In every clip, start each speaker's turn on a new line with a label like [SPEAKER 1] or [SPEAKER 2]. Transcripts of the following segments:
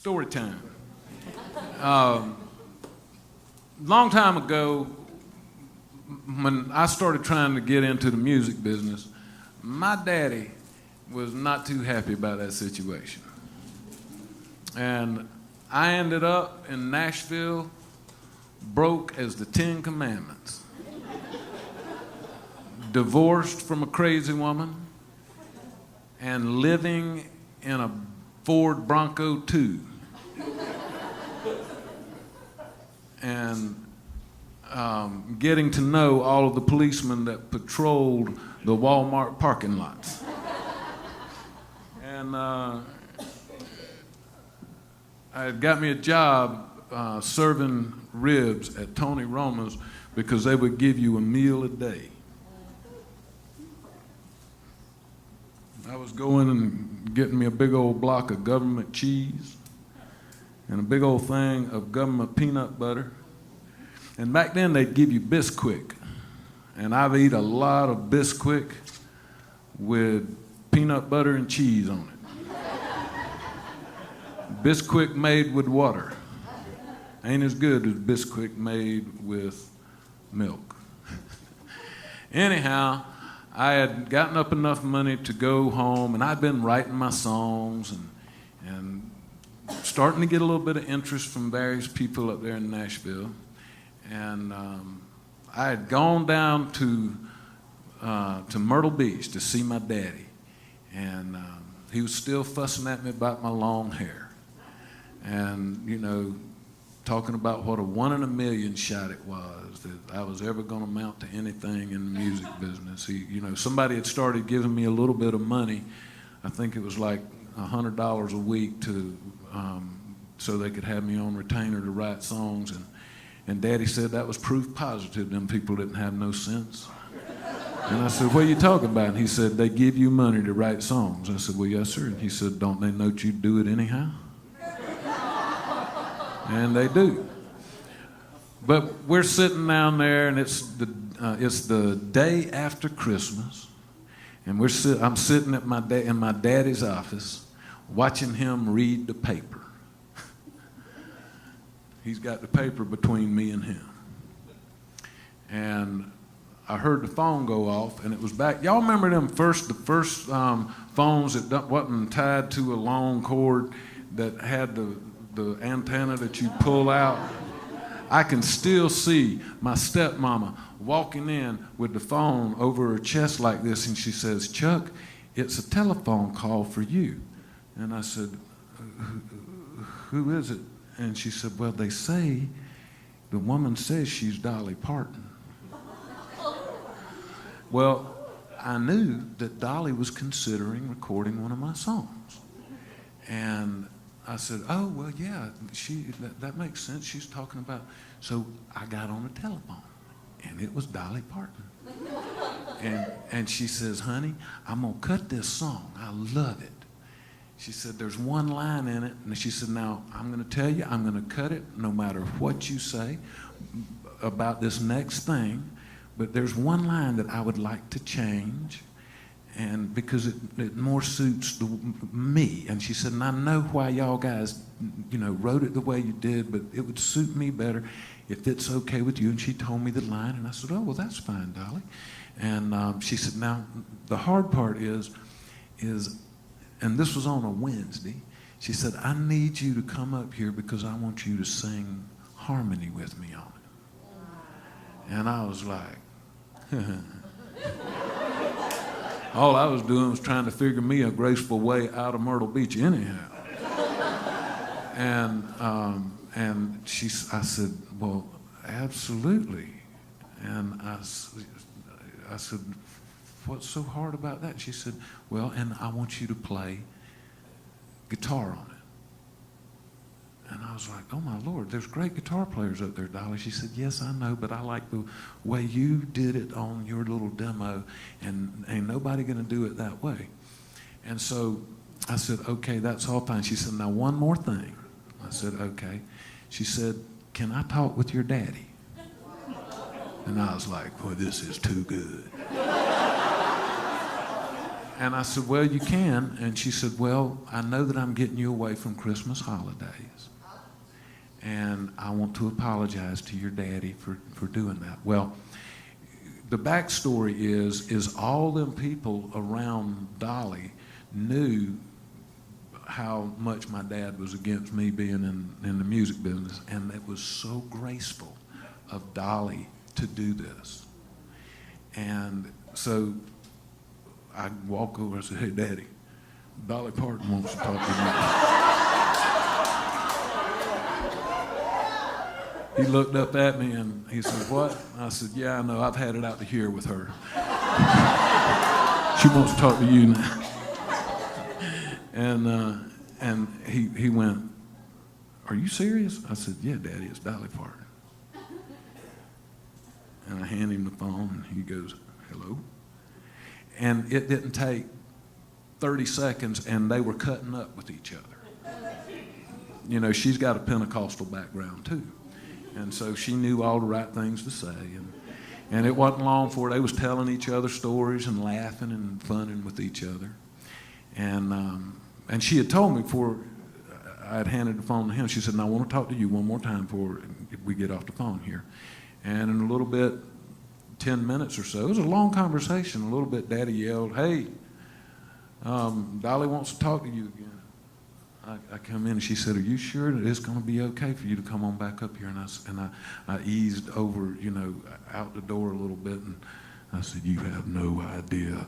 [SPEAKER 1] Story time. Long time ago, when I started trying to get into the music business, my daddy was not too happy about that situation. And I ended up in Nashville broke as the Ten Commandments. Divorced from a crazy woman and living in a Ford Bronco 2. And getting to know all of the policemen that patrolled the Walmart parking lots. And it got me a job serving ribs at Tony Roma's because they would give you a meal a day. I was going and getting me a big old block of government cheese and a big old thing of government peanut butter. And back then they'd give you Bisquick. And I've eaten a lot of Bisquick with peanut butter and cheese on it. Bisquick made with water ain't as good as Bisquick made with milk. Anyhow, I had gotten up enough money to go home, and I'd been writing my songs and starting to get a little bit of interest from various people up there in Nashville. And I had gone down to Myrtle Beach to see my daddy, and he was still fussing at me about my long hair, and talking about what a 1 in a million shot it was that I was ever going to amount to anything in the music business. Somebody had started giving me a little bit of money. I think it was like $100 a week to so they could have me on retainer to write songs, and Daddy said that was proof positive them people didn't have no sense. And I said, what are you talking about? And he said, they give you money to write songs. I said, well, yes, sir. And he said, don't they know you'd do it anyhow? And they do. But we're sitting down there, and it's the day after Christmas, and I'm sitting at in my daddy's office, watching him read the paper. He's got the paper between me and him, and I heard the phone go off, and it was back. Y'all remember the first phones that wasn't tied to a long cord that had the antenna that you pull out? I can still see my stepmama walking in with the phone over her chest like this, and she says, Chuck, it's a telephone call for you. And I said, who is it? And she said, well, they say, the woman says she's Dolly Parton. Well, I knew that Dolly was considering recording one of my songs. And I said, oh, well, yeah, that makes sense. She's talking about, so I got on the telephone, and it was Dolly Parton. And she says, honey, I'm going to cut this song. I love it. She said, there's one line in it, and she said, now, I'm going to tell you, I'm going to cut it no matter what you say about this next thing, but there's one line that I would like to change, and because it more suits me. And she said, and I know why y'all guys, wrote it the way you did, but it would suit me better if it's okay with you. And she told me the line, and I said, oh, well, that's fine, Dolly. And she said, now, the hard part is, and this was on a Wednesday, she said, I need you to come up here because I want you to sing harmony with me on it. And I was like, all I was doing was trying to figure me a graceful way out of Myrtle Beach anyhow. And I said, well, absolutely. And I said, what's so hard about that? She said, well, and I want you to play guitar on it. And I was like, oh, my Lord, there's great guitar players up there, Dolly. She said, yes, I know, but I like the way you did it on your little demo, and ain't nobody going to do it that way. And so I said, okay, that's all fine. She said, now, one more thing. I said, okay. She said, can I talk with your daddy? And I was like, well, this is too good. And I said, well, you can. And she said, well, I know that I'm getting you away from Christmas holidays. And I want to apologize to your daddy for doing that. Well, the backstory is all them people around Dolly knew how much my dad was against me being in the music business, and it was so graceful of Dolly to do this. And so I walk over and say, hey, Daddy, Dolly Parton wants to talk to you. He looked up at me and he said, what? I said, yeah, I know, I've had it out to here with her. She wants to talk to you now. And he went, are you serious? I said, yeah, Daddy, it's Dolly Parton. And I hand him the phone, and he goes, hello? And it didn't take 30 seconds, and they were cutting up with each other. You know, she's got a Pentecostal background, too. And so she knew all the right things to say. And it wasn't long before they was telling each other stories and laughing and funning with each other. And she had told me before I had handed the phone to him, she said, now I want to talk to you one more time before we get off the phone here. And in a little bit, 10 minutes or so, it was a long conversation. A little bit, Daddy yelled, hey, Dolly wants to talk to you again. I come in and she said, are you sure that it's going to be okay for you to come on back up here? And I eased over, you know, out the door a little bit, and I said, you have no idea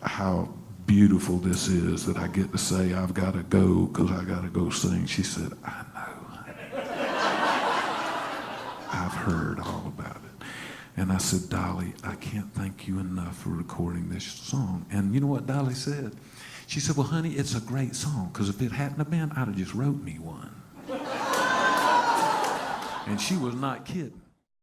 [SPEAKER 1] how beautiful this is that I get to say I've got to go because I got to go sing. She said, I know. I've heard all about it. And I said, Dolly, I can't thank you enough for recording this song. And you know what Dolly said? She said, well, honey, it's a great song, because if it hadn't have been, I'd have just wrote me one. And she was not kidding.